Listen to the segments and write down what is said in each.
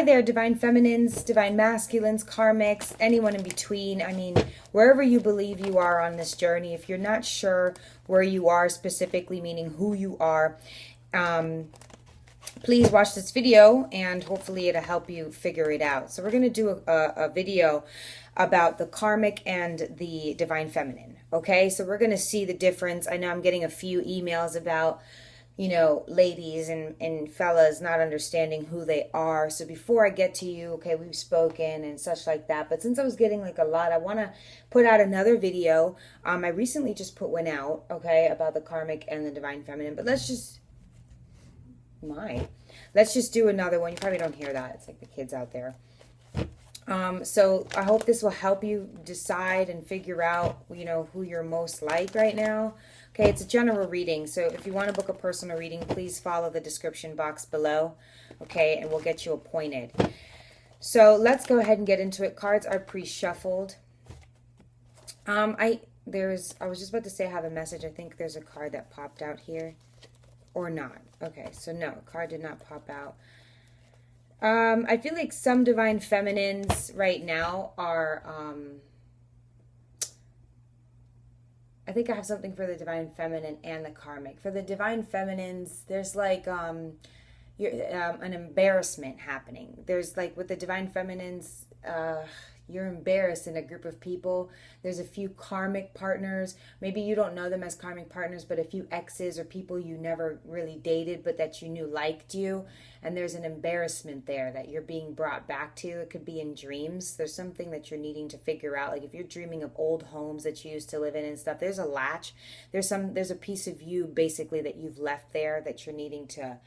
hi there, divine feminines, divine masculines, karmics, anyone in between. I mean, wherever you believe you are on this journey, if you're not sure where you are specifically, meaning who you are, please watch this video and hopefully it'll help you figure it out. So we're going to do a video about the karmic and the divine feminine. Okay, so we're going to see the difference. I know I'm getting a few emails about, you know, ladies and fellas not understanding who they are. So before I get to you, okay, we've spoken and such like that. But since I was getting like a lot, I want to put out another video. I recently just put one out, okay, about the karmic and the divine feminine. But let's just do another one. You probably don't hear that. It's like the kids out there. So I hope this will help you decide and figure out, you know, who you're most like right now. Okay, it's a general reading. So if you want to book a personal reading, please follow the description box below. Okay, and we'll get you appointed. So let's go ahead and get into it. Cards are pre-shuffled. I was just about to say I have a message. I think there's a card that popped out here. Or not. Okay, so no, card did not pop out. I feel like some divine feminines right now are, I think I have something for the divine feminine and the karmic. For the divine feminines, there's like an embarrassment happening. There's like with the divine feminines, you're embarrassed in a group of people. There's a few karmic partners. Maybe you don't know them as karmic partners, but a few exes or people you never really dated, but that you knew liked you. And there's an embarrassment there that you're being brought back to. It could be in dreams. There's something that you're needing to figure out. Like if you're dreaming of old homes that you used to live in and stuff, there's a latch. There's a piece of you basically that you've left there that you're needing to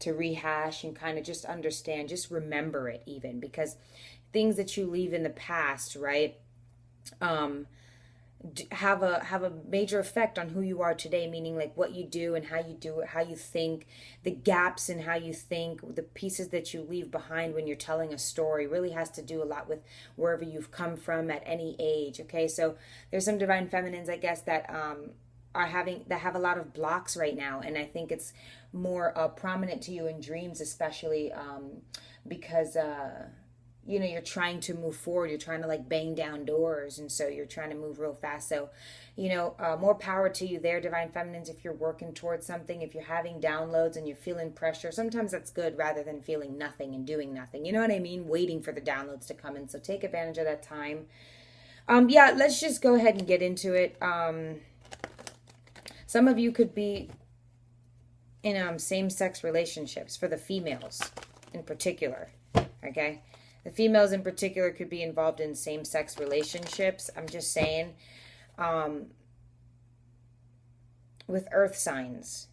rehash and kind of just understand, just remember it even, because things that you leave in the past, right, have a major effect on who you are today, meaning like what you do and how you do it, how you think, the gaps in how you think, the pieces that you leave behind when you're telling a story really has to do a lot with wherever you've come from at any age. Okay, so there's some divine feminines, I guess, that have a lot of blocks right now, and I think it's more prominent to you in dreams, especially because you know, you're trying to move forward, you're trying to like bang down doors, and so you're trying to move real fast. So, you know, more power to you there, divine feminines, if you're working towards something, if you're having downloads and you're feeling pressure. Sometimes that's good rather than feeling nothing and doing nothing, you know what I mean, waiting for the downloads to come in. So take advantage of that time. Yeah, let's just go ahead and get into it. Some of you could be in same-sex relationships, for the females in particular, okay? The females in particular could be involved in same-sex relationships. I'm just saying, with earth signs.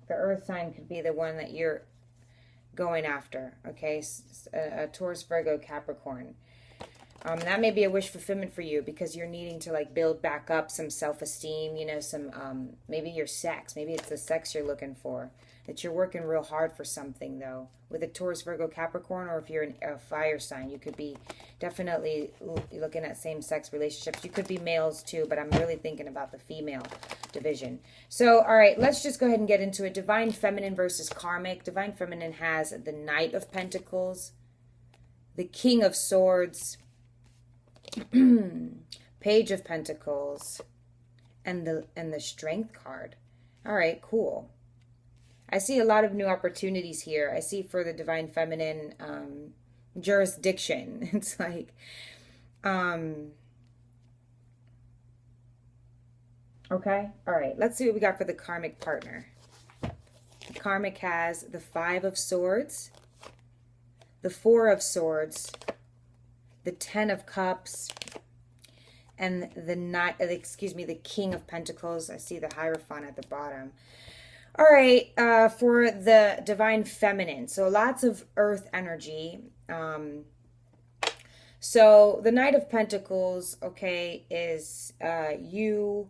The earth sign could be the one that you're going after, okay? A Taurus, Virgo, Capricorn. That may be a wish fulfillment for you because you're needing to like build back up some self-esteem, you know, some, maybe your sex, maybe it's the sex you're looking for, that you're working real hard for something though, with a Taurus, Virgo, Capricorn, or if you're a fire sign, you could be definitely looking at same-sex relationships. You could be males too, but I'm really thinking about the female division. So, all right, let's just go ahead and get into it. Divine feminine versus karmic. Divine feminine has the Knight of Pentacles, the King of Swords, Page of Pentacles, and the Strength card. All right, cool. I see a lot of new opportunities here. I see for the divine feminine jurisdiction. It's like okay, all right, let's see what we got for the karmic partner. The karmic has the Five of Swords, the Four of Swords, the Ten of Cups, and the King of Pentacles. I see the Hierophant at the bottom. All right, for the divine feminine, so lots of earth energy. So the Knight of Pentacles, okay, is you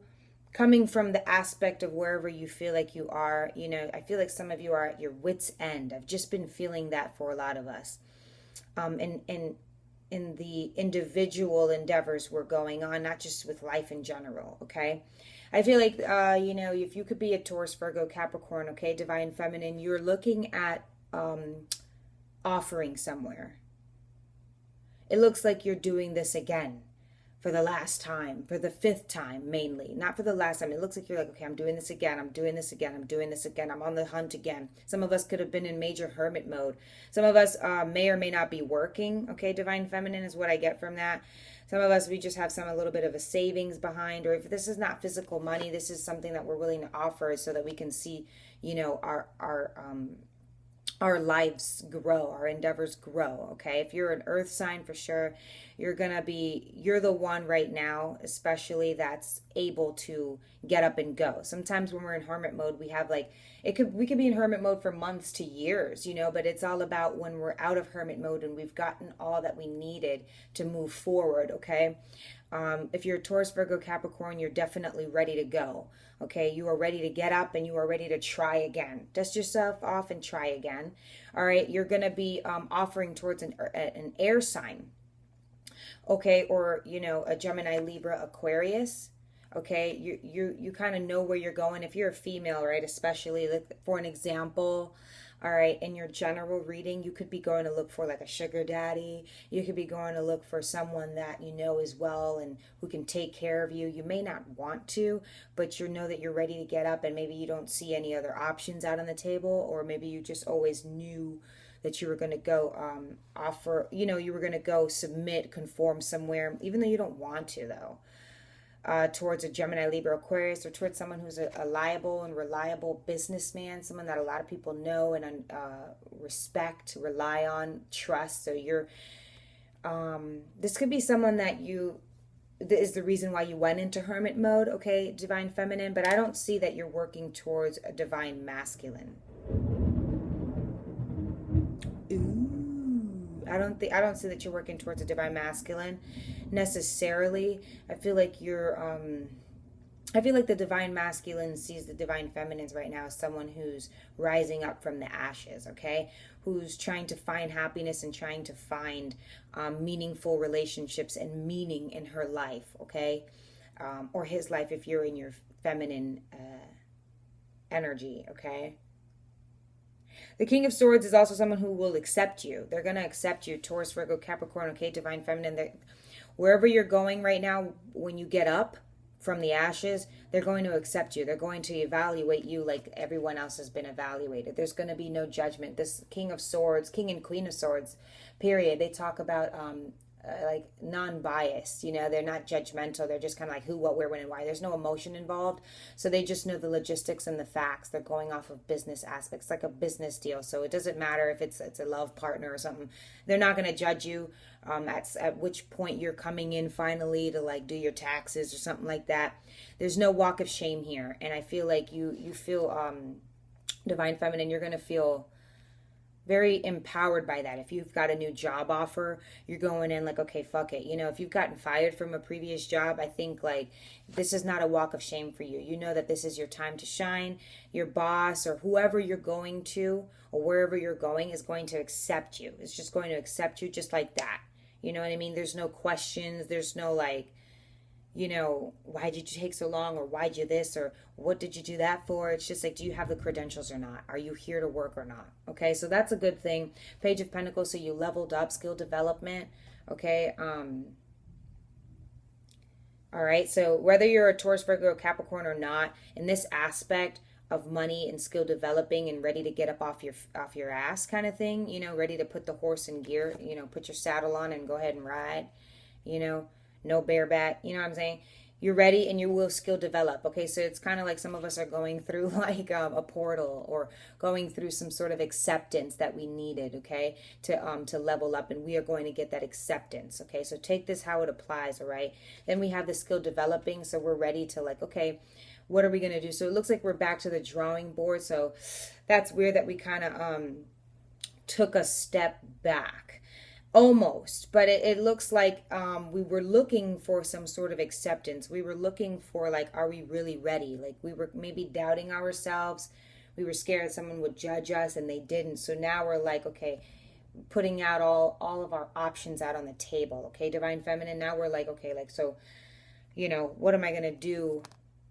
coming from the aspect of wherever you feel like you are. You know, I feel like some of you are at your wit's end. I've just been feeling that for a lot of us. And in the individual endeavors we're going on, not just with life in general, okay? I feel like, if you could be a Taurus, Virgo, Capricorn, okay, divine feminine, you're looking at offering somewhere. It looks like you're doing this again for the last time, for the fifth time mainly, not for the last time. It looks like you're like, okay, I'm doing this again, I'm doing this again, I'm doing this again, I'm on the hunt again. Some of us could have been in major hermit mode. Some of us may or may not be working, okay, divine feminine is what I get from that. Some of us, we just have a little bit of a savings behind, or if this is not physical money, this is something that we're willing to offer so that we can see, our lives grow, our endeavors grow, okay? If you're an earth sign, for sure, you're the one right now, especially, that's able to get up and go. Sometimes when we're in hermit mode, we have we could be in hermit mode for months to years, but it's all about when we're out of hermit mode and we've gotten all that we needed to move forward, okay? If you're Taurus, Virgo, Capricorn, you're definitely ready to go. Okay, you are ready to get up and you are ready to try again. Dust yourself off and try again. All right, you're going to be offering towards an air sign. Okay, or a Gemini, Libra, Aquarius. Okay, you kind of know where you're going. If you're a female, right, especially, like, for an example, all right, in your general reading, you could be going to look for like a sugar daddy. You could be going to look for someone that you know is well and who can take care of you. You may not want to, but you know that you're ready to get up, and maybe you don't see any other options out on the table, or maybe you just always knew that you were going to go you were going to go submit, conform somewhere, even though you don't want to, though. Towards a Gemini, Libra, Aquarius, or towards someone who's a liable and reliable businessman, someone that a lot of people know and respect, rely on, trust. So this could be someone that is the reason why you went into hermit mode, okay, divine feminine, but I don't see that you're working towards a divine masculine. Ooh. I don't see that you're working towards a divine masculine necessarily. I feel like the divine masculine sees the divine feminines right now as someone who's rising up from the ashes, okay? Who's trying to find happiness and trying to find meaningful relationships and meaning in her life, okay? Or his life if you're in your feminine energy, okay? The King of Swords is also someone who will accept you. They're going to accept you. Taurus, Virgo, Capricorn, okay, divine feminine. Wherever you're going right now, when you get up from the ashes, they're going to accept you. They're going to evaluate you like everyone else has been evaluated. There's going to be no judgment. This King of Swords, King and Queen of Swords, period, they talk about like non-biased, they're not judgmental. They're just kind of like who, what, where, when, and why. There's no emotion involved. So they just know the logistics and the facts. They're going off of business aspects, like a business deal. So it doesn't matter if it's a love partner or something. They're not going to judge you at which point you're coming in finally to like do your taxes or something like that. There's no walk of shame here. And I feel like you feel divine feminine, you're going to feel very empowered by that. If you've got a new job offer, you're going in like, okay, fuck it. If you've gotten fired from a previous job, I think like this is not a walk of shame for you. You know that this is your time to shine. Your boss or whoever you're going to or wherever you're going is going to accept you. It's just going to accept you just like that. You know what I mean? There's no questions. There's no like, why did you take so long, or why'd you this, or what did you do that for? It's just like, do you have the credentials or not? Are you here to work or not? Okay, so that's a good thing. Page of Pentacles, so you leveled up, skill development. Okay, all right, so whether you're a Taurus, Virgo, Capricorn or not, in this aspect of money and skill developing and ready to get up off your ass kind of thing, ready to put the horse in gear, put your saddle on and go ahead and ride, no bareback, you know what I'm saying? You're ready and you will skill develop. Okay, so it's kind of like some of us are going through like a portal or going through some sort of acceptance that we needed, okay, to level up, and we are going to get that acceptance. Okay, so take this how it applies. All right, then we have the skill developing, so we're ready to like, okay, what are we going to do? So it looks like we're back to the drawing board. So that's weird that we kind of took a step back. Almost, but it looks like we were looking for some sort of acceptance. We were looking for like, are we really ready? Like we were maybe doubting ourselves. We were scared someone would judge us and they didn't. So now we're like, okay, putting out all of our options out on the table. Okay, divine feminine, now we're like, okay, like, so, you know, what am I going to do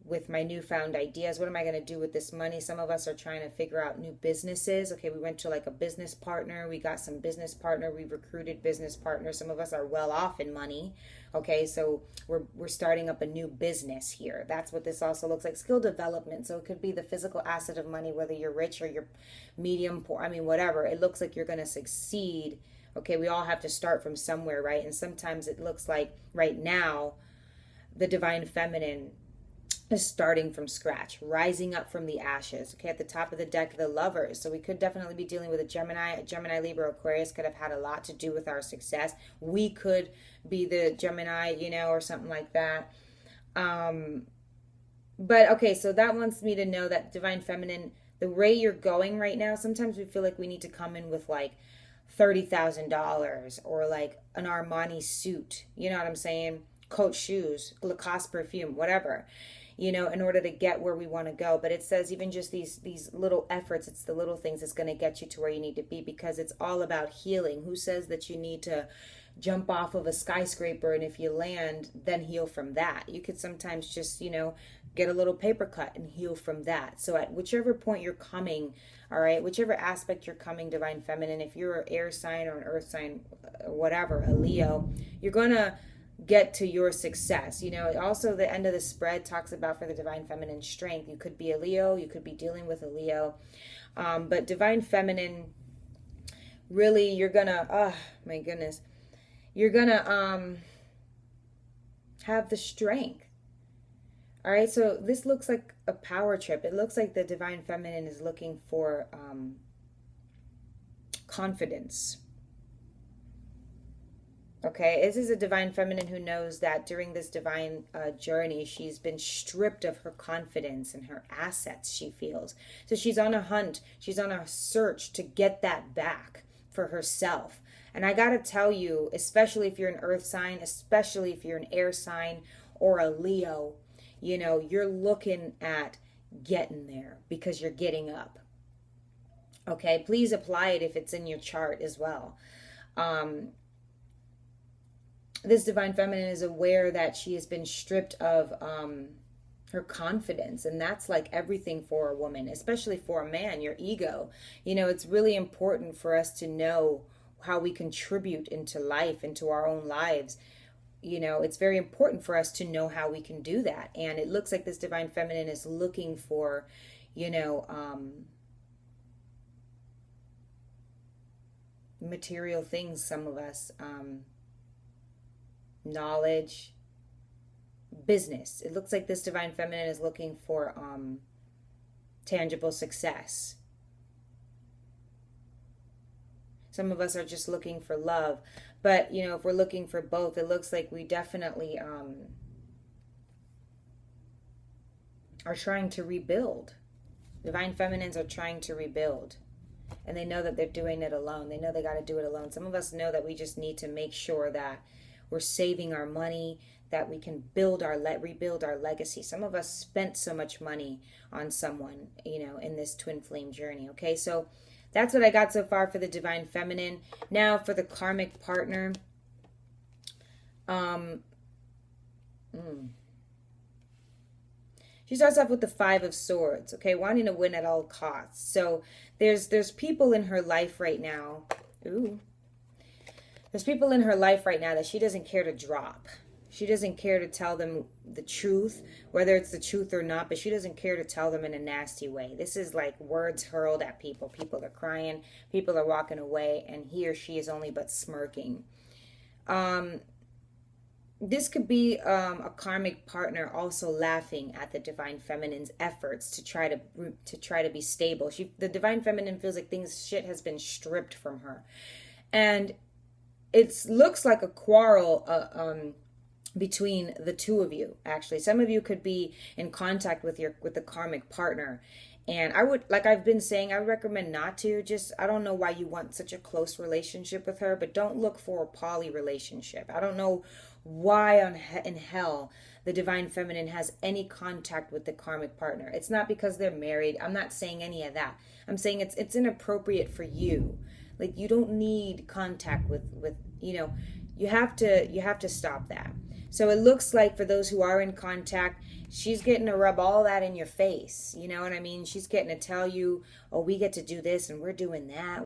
with my newfound ideas? What am I going to do with this money? Some of us are trying to figure out new businesses. Okay, we went to like a business partner. We got some business partner. We recruited business partners. Some of us are well off in money. Okay, so we're starting up a new business here. That's what this also looks like. Skill development. So it could be the physical asset of money, whether you're rich or you're medium poor. I mean, whatever. It looks like you're going to succeed. Okay, we all have to start from somewhere, right? And sometimes it looks like right now, the divine feminine is starting from scratch, rising up from the ashes. Okay, at the top of the deck, the Lovers. So we could definitely be dealing with a Gemini, Libra, Aquarius could have had a lot to do with our success. We could be the Gemini, you know, or something like that. But okay, so that wants me to know that divine feminine, the way you're going right now, sometimes we feel like we need to come in with like $30,000 or like an Armani suit. You know what I'm saying? Coach shoes, Lacoste perfume, whatever, you know, in order to get where we want to go. But it says even just these little efforts, it's the little things that's going to get you to where you need to be, because it's all about healing. Who says that you need to jump off of a skyscraper and if you land, then heal from that? You could sometimes just, you know, get a little paper cut and heal from that. So at whichever point you're coming, all right, whichever aspect you're coming, divine feminine, if you're an air sign or an earth sign, whatever, a Leo, you're going to get to your success. You know, also the end of the spread talks about for the divine feminine strength. You could be a Leo, you could be dealing with a Leo, but divine feminine, really, you're gonna, oh my goodness, you're gonna have the strength. All right, so this looks like a power trip. It looks like the divine feminine is looking for confidence. Okay, this is a divine feminine who knows that during this divine journey, she's been stripped of her confidence and her assets, she feels. So she's on a hunt. She's on a search to get that back for herself. And I got to tell you, especially if you're an earth sign, especially if you're an air sign or a Leo, you know, you're looking at getting there because you're getting up. Okay, please apply it if it's in your chart as well. This divine feminine is aware that she has been stripped of her confidence, and that's like everything for a woman, especially for a man, your ego. You know, it's really important for us to know how we contribute into life, into our own lives. You know, it's very important for us to know how we can do that. And it looks like this divine feminine is looking for, you know, material things, some of us, knowledge, business. It looks like this divine feminine is looking for tangible success. Some of us are just looking for love. But, you know, if we're looking for both, it looks like we definitely are trying to rebuild. Divine feminines are trying to rebuild. And they know that they're doing it alone. They know they got to do it alone. Some of us know that we just need to make sure that we're saving our money, that we can rebuild our legacy. Some of us spent so much money on someone, you know, in this twin flame journey. Okay, so that's what I got so far for the divine feminine. Now for the karmic partner. She starts off with the Five of Swords, okay, wanting to win at all costs. So there's people in her life right now. There's people in her life right now that she doesn't care to drop. She doesn't care to tell them the truth, whether it's the truth or not, but she doesn't care to tell them in a nasty way. This is like words hurled at people. People are crying, people are walking away, and he or she is only but smirking. This could be a karmic partner also laughing at the divine feminine's efforts to try to be stable. The divine feminine feels like shit has been stripped from her, and it looks like a quarrel between the two of you. Actually, some of you could be in contact with the karmic partner, and I would, like I've been saying, I would recommend not to. I don't know why you want such a close relationship with her, but don't look for a poly relationship. I don't know why in hell the divine feminine has any contact with the karmic partner. It's not because they're married. I'm not saying any of that. I'm saying it's inappropriate for you. Like, you don't need contact with, you have to stop that. So it looks like for those who are in contact, she's getting to rub all that in your face. You know what I mean? She's getting to tell you, oh, we get to do this and we're doing that.